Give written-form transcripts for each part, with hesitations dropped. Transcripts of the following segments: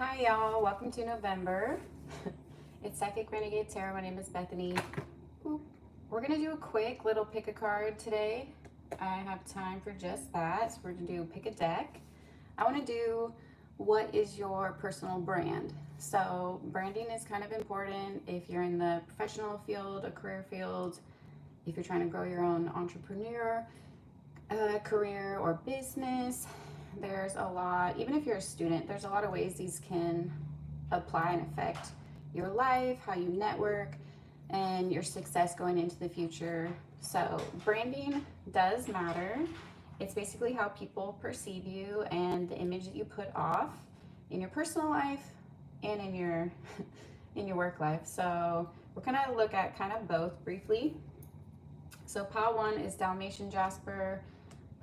Hi y'all, welcome to November. It's Psychic Renegade Tarot. My name is Bethany. We're gonna do a quick little pick a card today. I have time for just that. So we're gonna do pick a deck. I wanna do what is your personal brand. So branding is kind of important if you're in the professional field, a career field, if you're trying to grow your own entrepreneur career or business. There's a lot, even if you're a student, there's a lot of ways these can apply and affect your life, how you network, and your success going into the future. So branding does matter. It's basically how people perceive you and the image that you put off in your personal life and in your in your work life. So we're gonna look at kind of both briefly. So pile 1 is Dalmation Jasper.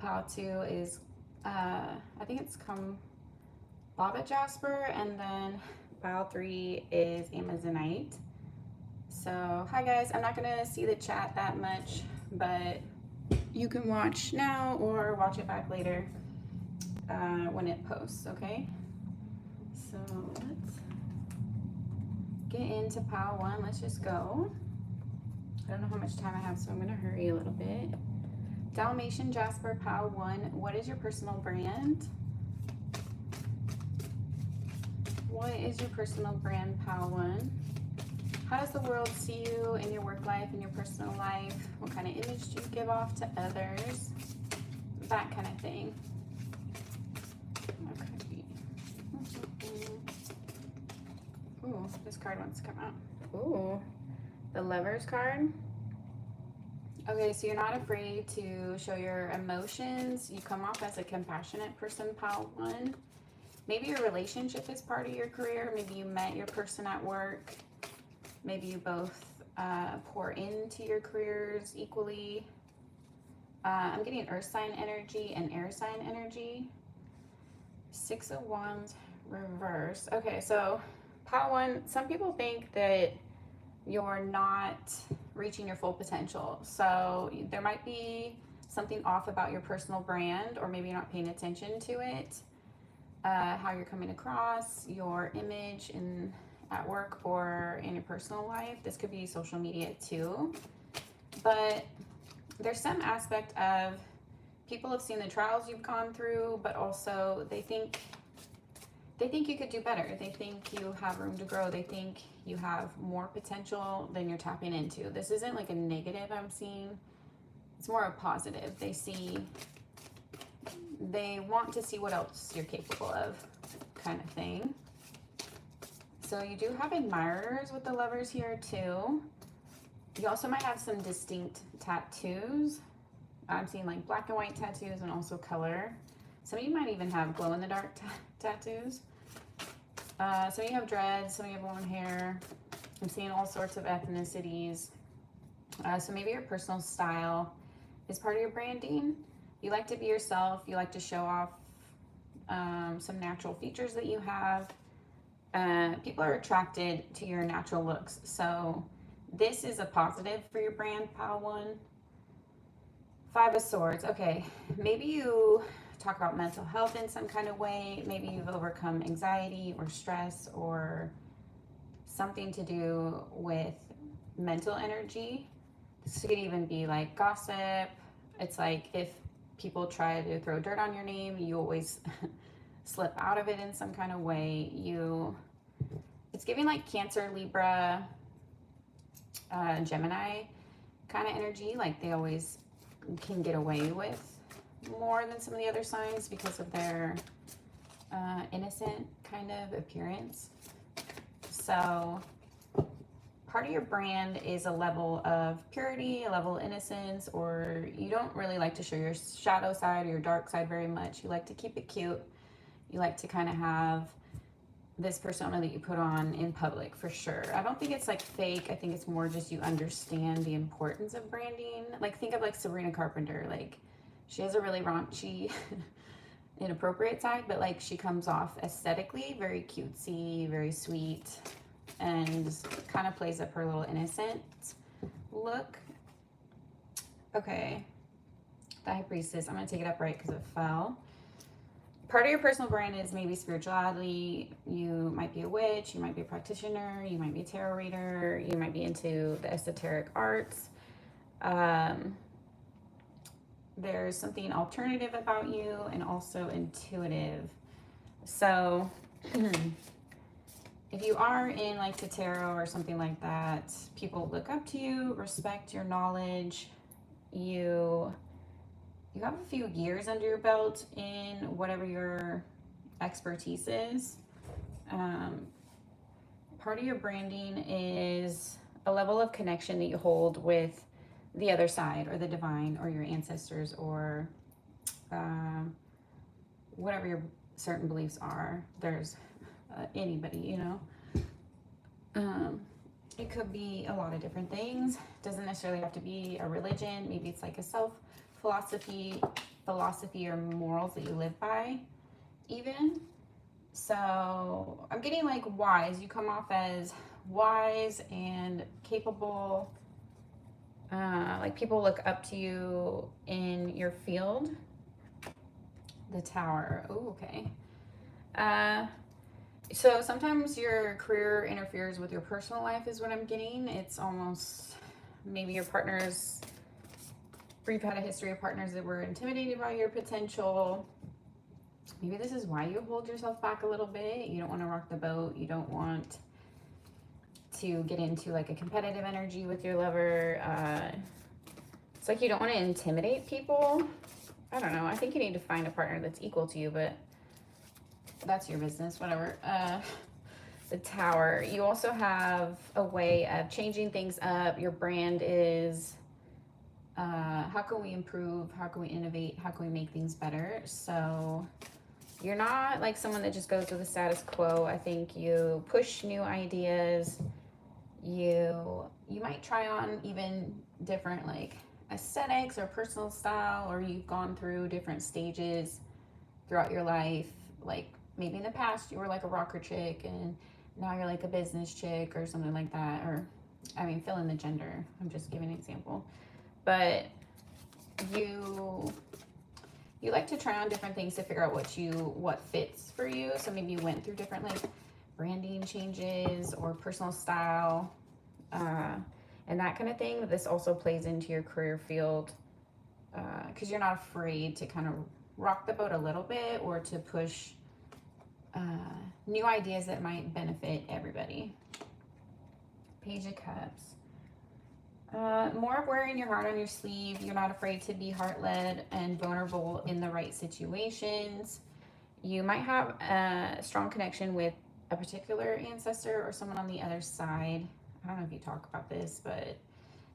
Pile 2 is I think it's Kombaba Jasper, and then pile 3 is Amazonite. So hi guys, I'm not gonna see the chat that much, but you can watch now or watch it back later when it posts, okay? So let's get into pile 1. Let's just go. I don't know how much time I have, so I'm gonna hurry a little bit. Dalmation Jasper, pile 1. What is your personal brand? What is your personal brand, pile 1? How does the world see you in your work life, in your personal life? What kind of image do you give off to others? That kind of thing. Okay. Ooh, this card wants to come out. Ooh, the Lovers card. Okay, so you're not afraid to show your emotions. You come off as a compassionate person, pile 1. Maybe your relationship is part of your career. Maybe you met your person at work. Maybe you both pour into your careers equally. I'm getting earth sign energy and air sign energy. 6 of Wands reverse. Okay, so pile 1, some people think that you're not reaching your full potential. So there might be something off about your personal brand, or maybe you're not paying attention to it. How you're coming across, your image at work or in your personal life. This could be social media too. But there's some aspect of people have seen the trials you've gone through, but also they think you could do better. They think you have room to grow. They think you have more potential than you're tapping into. This isn't like a negative I'm seeing. It's more a positive. They want to see what else you're capable of, kind of thing. So you do have admirers with the Lovers here too. You also might have some distinct tattoos. I'm seeing like black and white tattoos and also color. Some of you might even have glow-in-the-dark tattoos. Some of you have dreads, some of you have long hair. I'm seeing all sorts of ethnicities. So maybe your personal style is part of your branding. You like to be yourself. You like to show off some natural features that you have. People are attracted to your natural looks. So this is a positive for your brand, pile 1. 5 of Swords. Okay, maybe you talk about mental health in some kind of way. Maybe you've overcome anxiety or stress or something to do with mental energy. This could even be like gossip. It's like if people try to throw dirt on your name, you always slip out of it in some kind of way. It's giving like Cancer, Libra, Gemini kind of energy. Like they always can get away with more than some of the other signs because of their innocent kind of appearance. So part of your brand is a level of purity, a level of innocence, or you don't really like to show your shadow side or your dark side very much. You like to keep it cute. You like to kind of have this persona that you put on in public, for sure. I don't think it's like fake. I think it's more just you understand the importance of branding. Like think of like Sabrina Carpenter. Like she has a really raunchy, inappropriate side, but like she comes off aesthetically very cutesy, very sweet, and kind of plays up her little innocent look. Okay, the High Priestess. I'm gonna take it upright because it fell. part of your personal brand is maybe spirituality. You might be a witch, you might be a practitioner, you might be a tarot reader, you might be into the esoteric arts. There's something alternative about you and also intuitive. So if you are in like the tarot or something like that, people look up to you, respect your knowledge. You have a few years under your belt in whatever your expertise is. Part of your branding is a level of connection that you hold with the other side or the divine or your ancestors or whatever your certain beliefs are. There's anybody, you know. It could be a lot of different things. Doesn't necessarily have to be a religion. Maybe it's like a philosophy or morals that you live by even. So I'm getting like wise. You come off as wise and capable. Like people look up to you in your field. The Tower. Oh, okay. So sometimes your career interferes with your personal life is what I'm getting. It's almost maybe your partners, or you've had a history of partners that were intimidated by your potential. Maybe this is why you hold yourself back a little bit. You don't want to rock the boat. You don't want to get into like a competitive energy with your lover. It's like you don't want to intimidate people. I don't know. I think you need to find a partner that's equal to you, but that's your business, whatever. The Tower. You also have a way of changing things up. Your brand is how can we improve? How can we innovate? How can we make things better? So you're not like someone that just goes with the status quo. I think you push new ideas. You might try on even different like aesthetics or personal style, or you've gone through different stages throughout your life. Like maybe in the past you were like a rocker chick and now you're like a business chick or something like that. Or I mean, fill in the gender. I'm just giving an example. But you like to try on different things to figure out what fits for you. So maybe you went through different like branding changes or personal style and that kind of thing. This also plays into your career field because you're not afraid to kind of rock the boat a little bit or to push new ideas that might benefit everybody. Page of Cups. More of wearing your heart on your sleeve. You're not afraid to be heart-led and vulnerable in the right situations. You might have a strong connection with a particular ancestor or someone on the other side. I don't know if you talk about this, but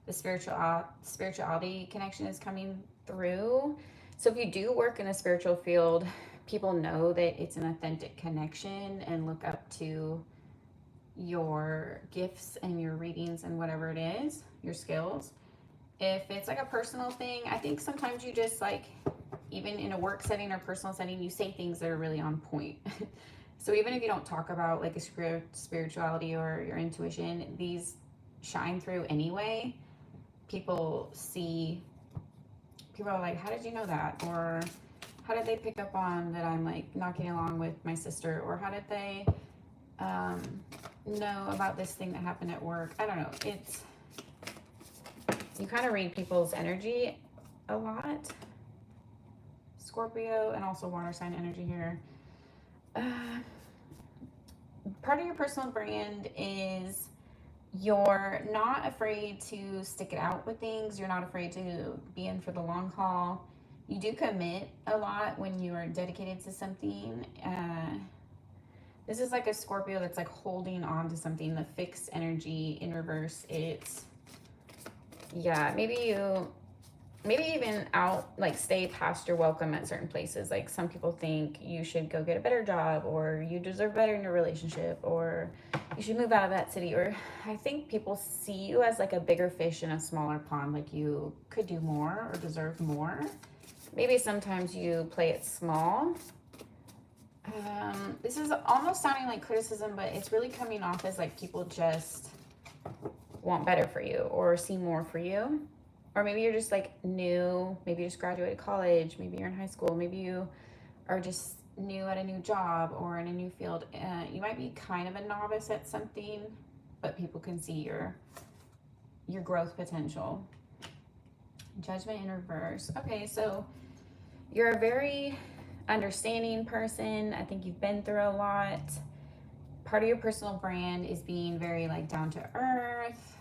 the spirituality connection is coming through. So if you do work in a spiritual field, people know that it's an authentic connection and look up to your gifts and your readings and whatever it is, your skills. If it's like a personal thing, I think sometimes you just like, even in a work setting or personal setting, you say things that are really on point. So even if you don't talk about like a spirituality or your intuition, these shine through anyway. People are like, how did you know that? Or how did they pick up on that I'm like not getting along with my sister? Or how did they know about this thing that happened at work? I don't know. You kind of read people's energy a lot. Scorpio and also water sign energy here. Part of your personal brand is you're not afraid to stick it out with things. You're not afraid to be in for the long haul. You do commit a lot when you are dedicated to something. This is like a Scorpio that's like holding on to something. The fixed energy in reverse. It's, yeah, maybe even out, like stay past your welcome at certain places. Like some people think you should go get a better job, or you deserve better in your relationship, or you should move out of that city. Or I think people see you as like a bigger fish in a smaller pond. Like you could do more or deserve more. Maybe sometimes you play it small. This is almost sounding like criticism, but it's really coming off as like people just want better for you or see more for you. Or maybe you're just like new, maybe you just graduated college, maybe you're in high school, maybe you are just new at a new job or in a new field. You might be kind of a novice at something, but people can see your growth potential. Judgment in reverse. Okay, so you're a very understanding person. I think you've been through a lot. Part of your personal brand is being very like down to earth.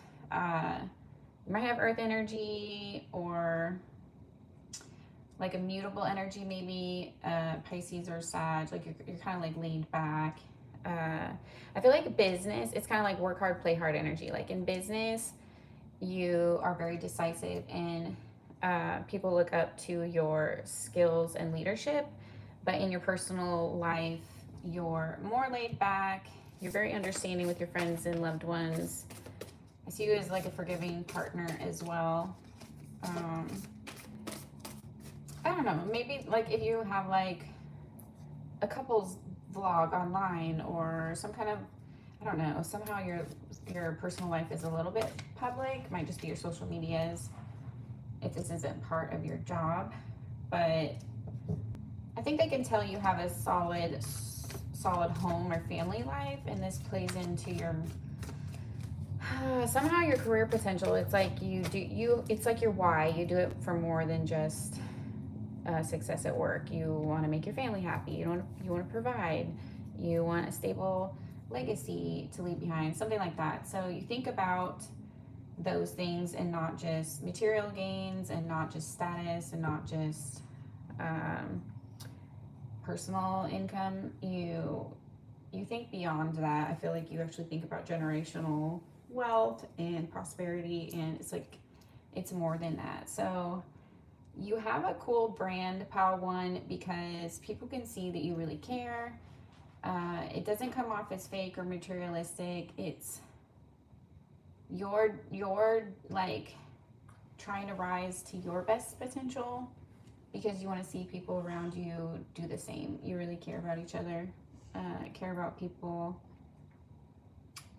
You might have earth energy or like a mutable energy, maybe Pisces or Sag. Like you're kind of like laid back. I feel like business, it's kind of like work hard, play hard energy. Like in business, you are very decisive and people look up to your skills and leadership. But in your personal life, you're more laid back. You're very understanding with your friends and loved ones. I see you as like a forgiving partner as well. I don't know, maybe like if you have like a couple's vlog online or some kind of, I don't know, somehow your personal life is a little bit public, might just be your social medias if this isn't part of your job. But I think they can tell you have a solid home or family life, and this plays into your somehow your career potential. It's like it's like your why. You do it for more than just success at work. You want to make your family happy. You want to provide. You want a stable legacy to leave behind, something like that. So you think about those things and not just material gains and not just status and not just personal income. You think beyond that. I feel like you actually think about generational wealth and prosperity, and it's like it's more than that. So you have a cool brand, Pal One, because people can see that you really care. It doesn't come off as fake or materialistic. It's you're like trying to rise to your best potential because you want to see people around you do the same. You really care about each other, care about people.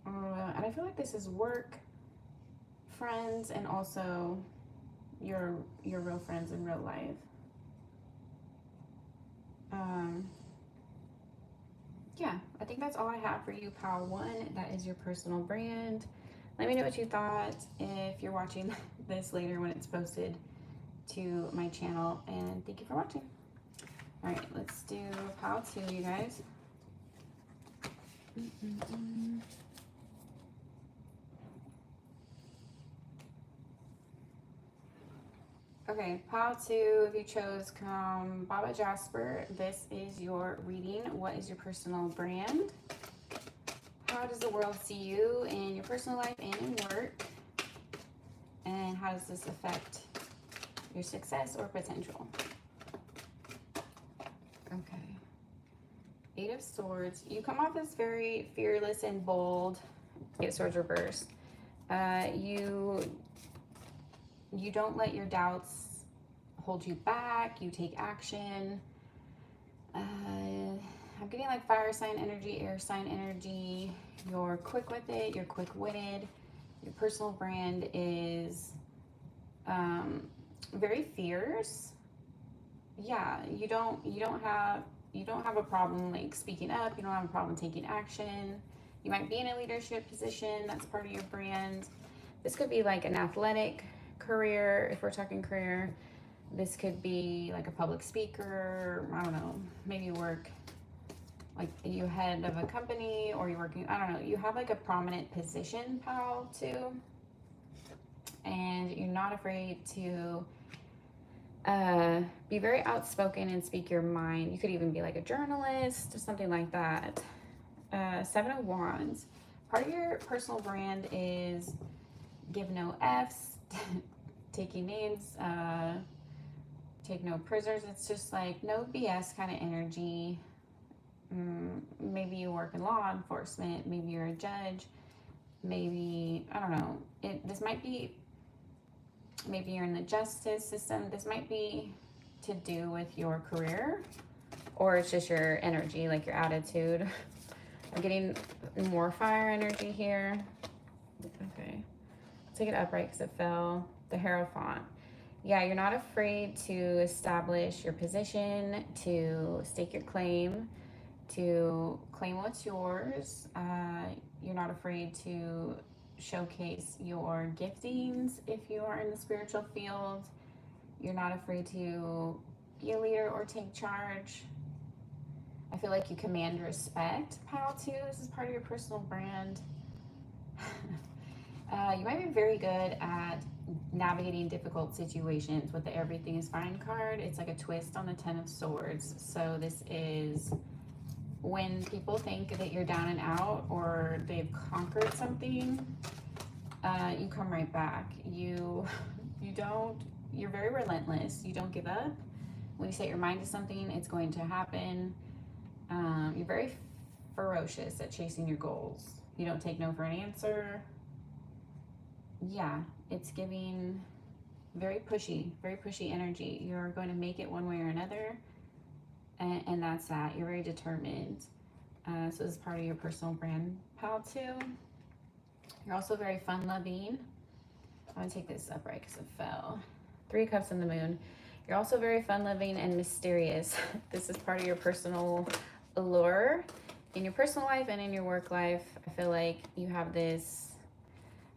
And I feel like this is work, friends, and also your real friends in real life. Yeah, I think that's all I have for you, Pal One. That is your personal brand. Let me know what you thought if you're watching this later when it's posted to my channel, and thank you for watching. All right, let's do Pal Two, you guys. Okay, Pile 2, if you chose Kombaba Jasper, this is your reading. What is your personal brand? How does the world see you in your personal life and in work? And how does this affect your success or potential? Okay. 8 of Swords. You come off as very fearless and bold. 8 of Swords reversed. You don't let your doubts hold you back. You take action. I'm getting like fire sign energy, air sign energy. You're quick with it. You're quick-witted. Your personal brand is very fierce. Yeah, you don't have a problem like speaking up. You don't have a problem taking action. You might be in a leadership position. That's part of your brand. This could be like an athletic career, if we're talking career. This could be like a public speaker. I don't know, maybe you work like you head of a company, or you're working, I don't know, you have like a prominent position, Pal Two, and you're not afraid to be very outspoken and speak your mind. You could even be like a journalist or something like that. 7 of Wands. Part of your personal brand is give no F's, taking names, take no prisoners. It's just like no BS kind of energy. Maybe you work in law enforcement, maybe you're a judge, maybe, I don't know, this might be, maybe you're in the justice system. This might be to do with your career, or it's just your energy, like your attitude. I'm getting more fire energy here. Okay, take it upright because it fell. The Hierophant. Yeah, you're not afraid to establish your position, to stake your claim, to claim what's yours. You're not afraid to showcase your giftings if you are in the spiritual field. You're not afraid to be a leader or take charge. I feel like you command respect, pile too. This is part of your personal brand. You might be very good at navigating difficult situations with the Everything is Fine card. It's like a twist on the Ten of Swords. So this is when people think that you're down and out or they've conquered something, you come right back. You're very relentless. You don't give up. When you set your mind to something, it's going to happen. You're very ferocious at chasing your goals. You don't take no for an answer. Yeah, it's giving very pushy energy. You're going to make it one way or another. And that's that. You're very determined. So this is part of your personal brand, pal, too. You're also very fun-loving. I'm going to take this upright because it fell. 3 of Cups and the Moon. You're also very fun-loving and mysterious. This is part of your personal allure. In your personal life and in your work life, I feel like you have this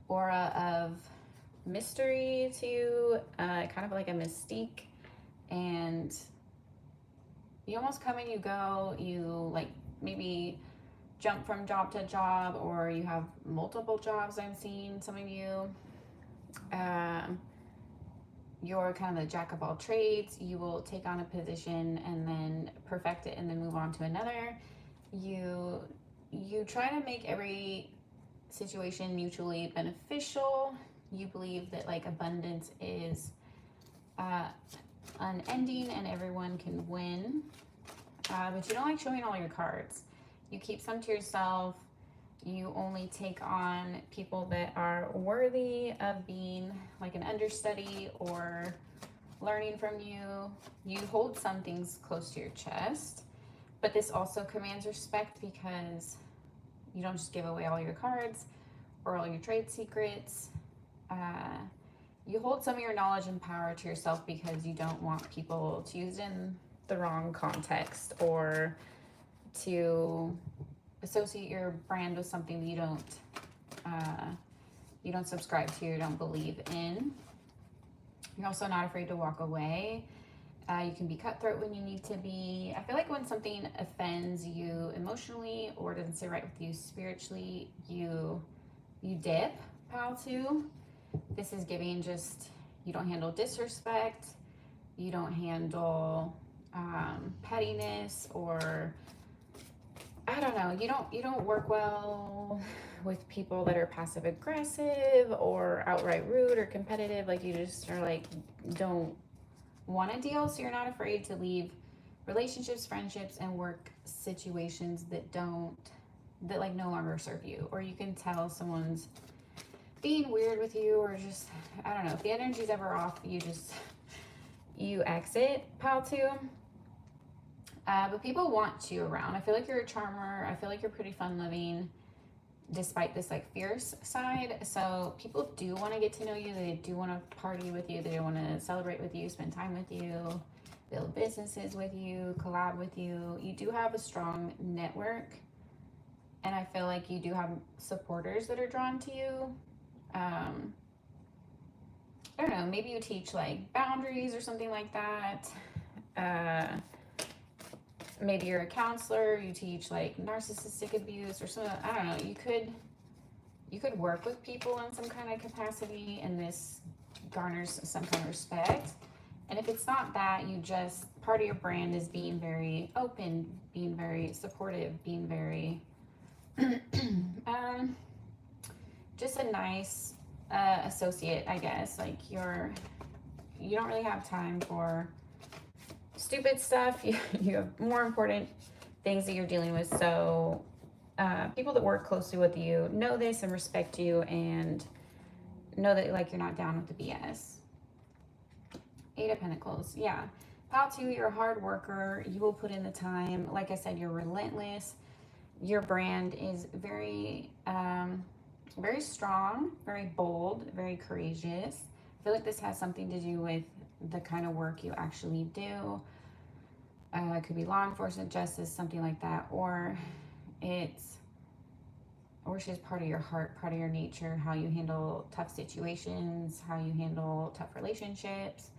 aura of mystery to you, kind of like a mystique. And you almost come and you go. You like maybe jump from job to job, or you have multiple jobs. I'm seeing some of you. You're kind of the jack of all trades. You will take on a position and then perfect it and then move on to another. You try to make every situation mutually beneficial. You believe that like abundance is unending and everyone can win. But you don't like showing all your cards. You keep some to yourself. You only take on people that are worthy of being like an understudy or learning from you. You hold some things close to your chest, but this also commands respect because you don't just give away all your cards or all your trade secrets. You hold some of your knowledge and power to yourself because you don't want people to use it in the wrong context or to associate your brand with something that you don't subscribe to, you don't believe in. You're also not afraid to walk away. You can be cutthroat when you need to be. I feel like when something offends you emotionally or doesn't sit right with you spiritually, you dip, pal, too. This is giving just, you don't handle disrespect, you don't handle pettiness, or I don't know, you don't work well with people that are passive aggressive or outright rude or competitive. Like you just are like, don't want to deal. So you're not afraid to leave relationships, friendships, and work situations that like no longer serve you. Or you can tell someone's being weird with you, or just, I don't know, if the energy's ever off, you exit, pal, too. But people want you around. I feel like you're a charmer. I feel like you're pretty fun-loving despite this like fierce side. So people do want to get to know you. They do want to party with you. They want to celebrate with you, spend time with you, build businesses with you, collab with you. You do have a strong network. And I feel like you do have supporters that are drawn to you. I don't know, maybe you teach like boundaries or something like that. Maybe you're a counselor, you teach like narcissistic abuse or something. I don't know, you could work with people in some kind of capacity, and this garners some kind of respect. And if it's not that, you just, part of your brand is being very open, being very supportive, being very just a nice associate, I guess. Like you don't really have time for stupid stuff. You have more important things that you're dealing with. So people that work closely with you know this and respect you and know that like you're not down with the BS. 8 of Pentacles. Yeah. Pal 2, you're a hard worker. You will put in the time. Like I said, you're relentless. Your brand is very, very strong, very bold, very courageous. I feel like this has something to do with the kind of work you actually do. It could be law enforcement, justice, something like that, or it's just part of your heart, part of your nature, how you handle tough situations, how you handle tough relationships,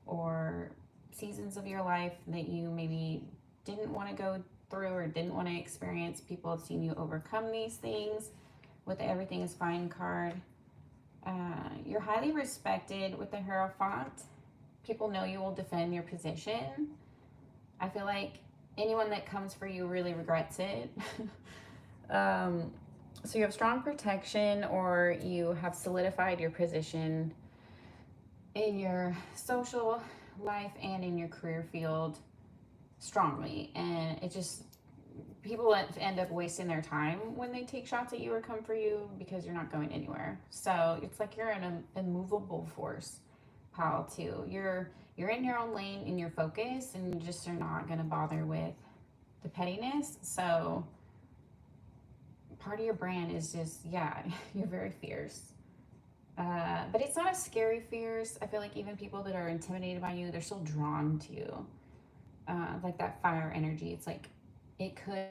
or seasons of your life that you maybe didn't want to go through or didn't want to experience. People have seen you overcome these things with the Everything is Fine card. You're highly respected with the Hierophant. People know you will defend your position. I feel like anyone that comes for you really regrets it. So you have strong protection, or you have solidified your position in your social life and in your career field strongly. And it just, people end up wasting their time when they take shots at you or come for you because you're not going anywhere. So it's like you're an immovable force, pile too. You're in your own lane, in your focus, and you just are not going to bother with the pettiness. So part of your brand is just, yeah, you're very fierce. But it's not a scary fierce. I feel like even people that are intimidated by you, they're still drawn to you. Like that fire energy. It's like, it could.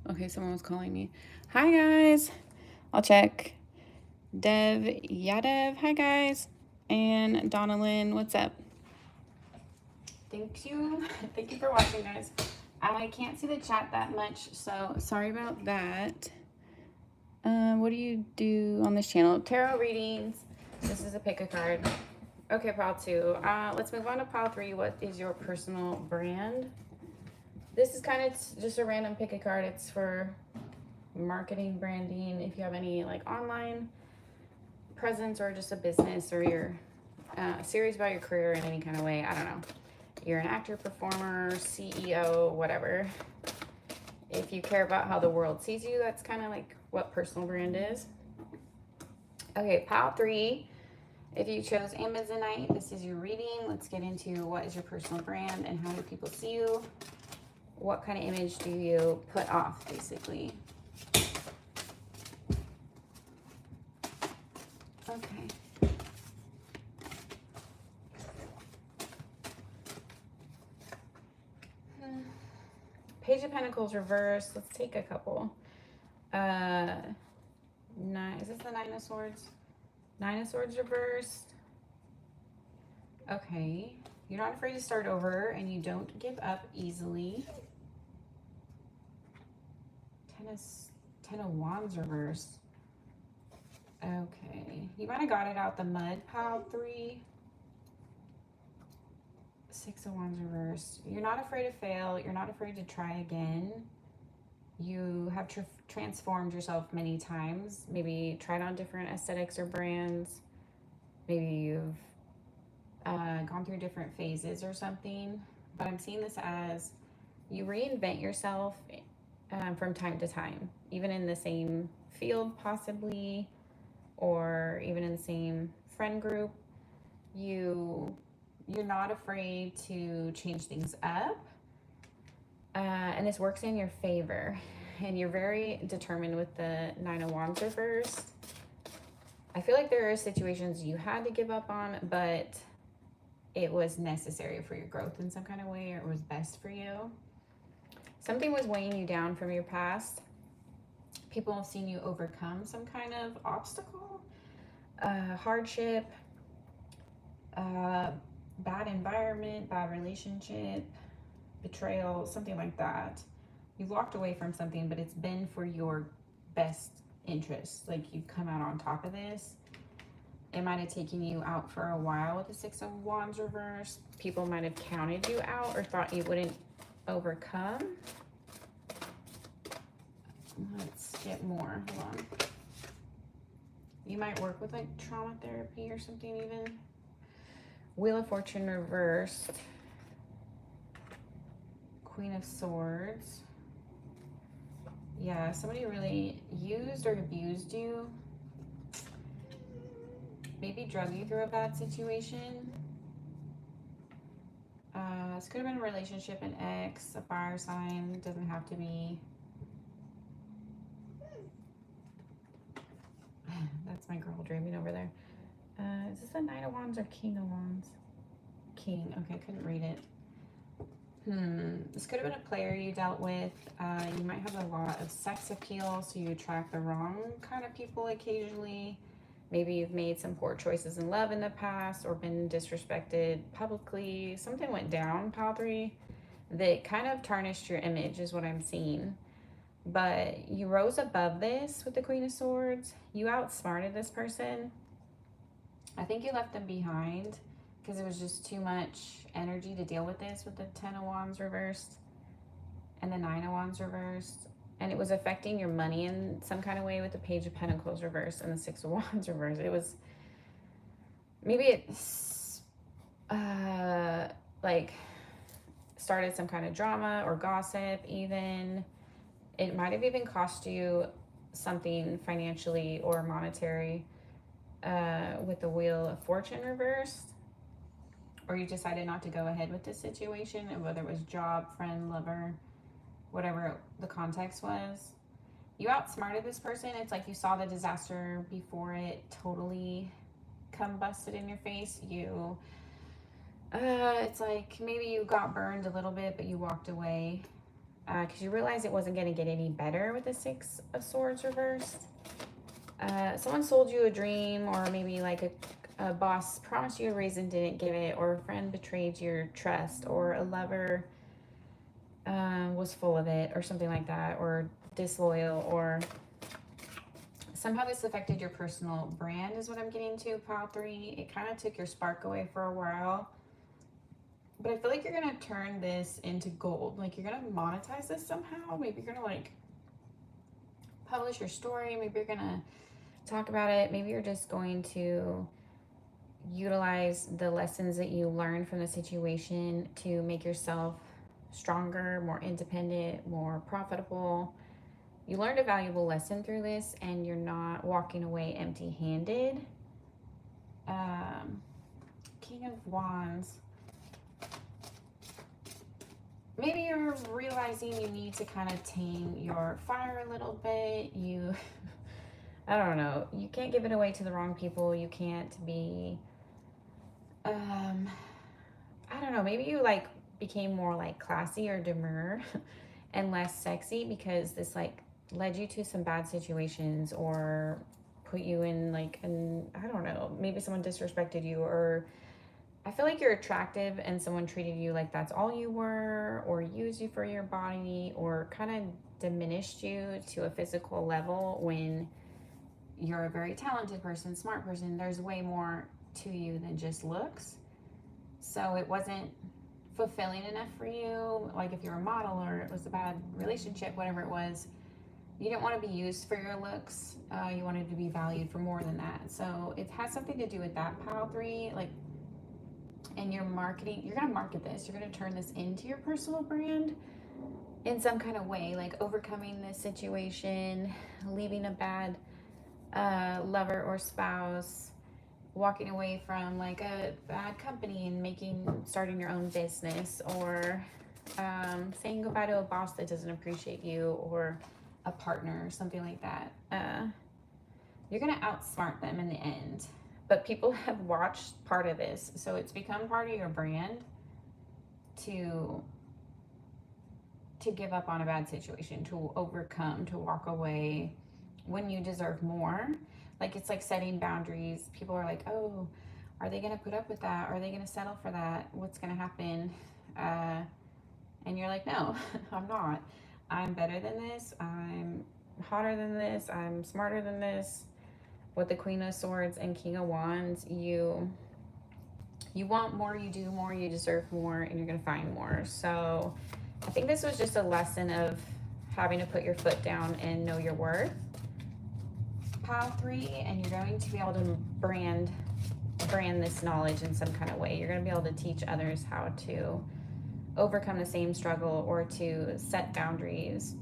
Okay, someone was calling me. Hi, guys. I'll check. Dev Yadev. Hi, guys. And Donna Lynn. What's up? Thank you. Thank you for watching, guys. I can't see the chat that much, so sorry about that. What do you do on this channel? Tarot readings. This is a pick a card. Okay, pile 2. Let's move on to pile 3. What is your personal brand? This is kind of just a random pick a card. It's for marketing, branding. If you have any like online presence or just a business, or you're serious about your career in any kind of way. I don't know. You're an actor, performer, CEO, whatever. If you care about how the world sees you, that's kind of like what personal brand is. Okay, pile 3. If you chose Amazonite, this is your reading. Let's get into what is your personal brand and how do people see you? What kind of image do you put off, basically? Okay. Page of Pentacles reversed. Let's take a couple. Is this the 9 of Swords? 9 of Swords reversed. Okay. You're not afraid to start over, and you don't give up easily. 10 of Wands reversed. Okay. You might have got it out the mud, pile 3. 6 of Wands reversed. You're not afraid to fail. You're not afraid to try again. You have transformed yourself many times. Maybe tried on different aesthetics or brands. Maybe you've gone through different phases or something. But I'm seeing this as you reinvent yourself from time to time, even in the same field possibly, or even in the same friend group. You're not afraid to change things up, and this works in your favor, and you're very determined with the 9 of Wands reversed. I feel like there are situations you had to give up on, but it was necessary for your growth in some kind of way, or it was best for you. Something was weighing you down from your past. People have seen you overcome some kind of obstacle, hardship, bad environment, bad relationship, betrayal, something like that. You've walked away from something, but it's been for your best interest. Like, you've come out on top of this. It might have taken you out for a while with the 6 of Wands reversed. People might have counted you out or thought you wouldn't overcome. Let's get more. Hold on. You might work with like trauma therapy or something even. Wheel of Fortune reversed. Queen of Swords. Yeah, somebody really used or abused you. Maybe drug you through a bad situation. This could have been a relationship, an ex, a fire sign. It doesn't have to be. That's my girl dreaming over there. Is this the Knight of Wands or King of Wands? King. Okay, couldn't read it. This could have been a player you dealt with. You might have a lot of sex appeal, so you attract the wrong kind of people occasionally. Maybe you've made some poor choices in love in the past or been disrespected publicly. Something went down, Pile 3, that kind of tarnished your image is what I'm seeing. But you rose above this with the Queen of Swords. You outsmarted this person. I think you left them behind because it was just too much energy to deal with this with the 10 of Wands reversed and the 9 of Wands reversed. And it was affecting your money in some kind of way with the Page of Pentacles reversed and the 6 of Wands reversed. It was, maybe it's like started some kind of drama or gossip even. It might have even cost you something financially or monetary with the Wheel of Fortune reversed. Or you decided not to go ahead with this situation, whether it was job, friend, lover, whatever the context was. You outsmarted this person. It's like you saw the disaster before it totally combusted in your face. You, it's like maybe you got burned a little bit, but you walked away because you realized it wasn't going to get any better with the 6 of Swords reversed. Someone sold you a dream, or maybe like a boss promised you a raise and didn't give it, or a friend betrayed your trust, or a lover was full of it, or something like that, or disloyal, or somehow this affected your personal brand is what I'm getting to, Pile 3. It kind of took your spark away for a while. But I feel like you're going to turn this into gold. Like you're going to monetize this somehow. Maybe you're going to like publish your story. Maybe you're going to talk about it. Maybe you're just going to utilize the lessons that you learned from the situation to make yourself stronger, more independent, more profitable. You learned a valuable lesson through this and you're not walking away empty-handed. King of Wands. Maybe you're realizing you need to kind of tame your fire a little bit. You, I don't know, you can't give it away to the wrong people. You can't be, I don't know, maybe you like became more like classy or demure and less sexy because this like led you to some bad situations or put you in like an, I don't know, maybe someone disrespected you, or I feel like you're attractive and someone treated you like that's all you were, or used you for your body, or kind of diminished you to a physical level when you're a very talented person, smart person. There's way more to you than just looks. So it wasn't fulfilling enough for you. Like if you're a model or it was a bad relationship, whatever it was, you didn't want to be used for your looks. You wanted to be valued for more than that. So it has something to do with that, Pile 3. Like, and your marketing, you're going to market this. You're going to turn this into your personal brand in some kind of way, like overcoming this situation, leaving a bad lover or spouse, walking away from like a bad company and starting your own business, or saying goodbye to a boss that doesn't appreciate you, or a partner or something like that. You're going to outsmart them in the end. But people have watched part of this, so it's become part of your brand to give up on a bad situation, to overcome, to walk away when you deserve more. Like it's like setting boundaries. People are like, oh, are they going to put up with that? Are they going to settle for that? What's going to happen? And you're like, no, I'm not. I'm better than this. I'm hotter than this. I'm smarter than this. With the Queen of Swords and King of Wands, you want more, you do more, you deserve more, and you're going to find more. So I think this was just a lesson of having to put your foot down and know your worth, Pile 3, and you're going to be able to brand this knowledge in some kind of way. You're going to be able to teach others how to overcome the same struggle, or to set boundaries,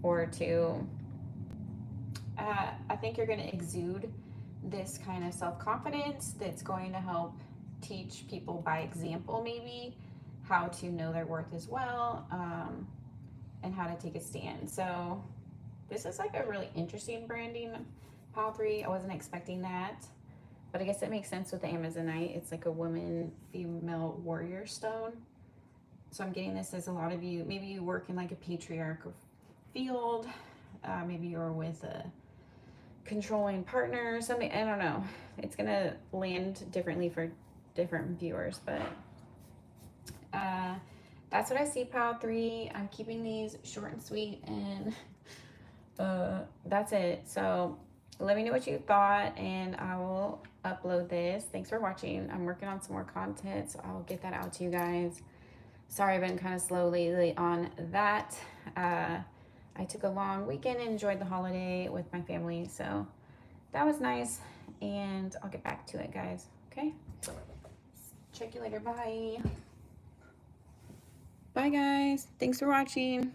or to I think you're going to exude this kind of self-confidence that's going to help teach people by example, maybe, how to know their worth as well, and how to take a stand. So this is like a really interesting branding, pile 3. I wasn't expecting that, but I guess it makes sense with the Amazonite. It's like a woman, female warrior stone. So I'm getting this as a lot of you, maybe you work in like a patriarchal field. Maybe you're with a controlling partner or something. I don't know. It's going to land differently for different viewers, but that's what I see, pile 3. I'm keeping these short and sweet, and that's it. So let me know what you thought, and I will upload this. Thanks for watching. I'm working on some more content, so I'll get that out to you guys. Sorry, I've been kind of slow lately on that. I took a long weekend and enjoyed the holiday with my family, so that was nice, and I'll get back to it, guys. Okay? Check you later. Bye. Bye, guys. Thanks for watching.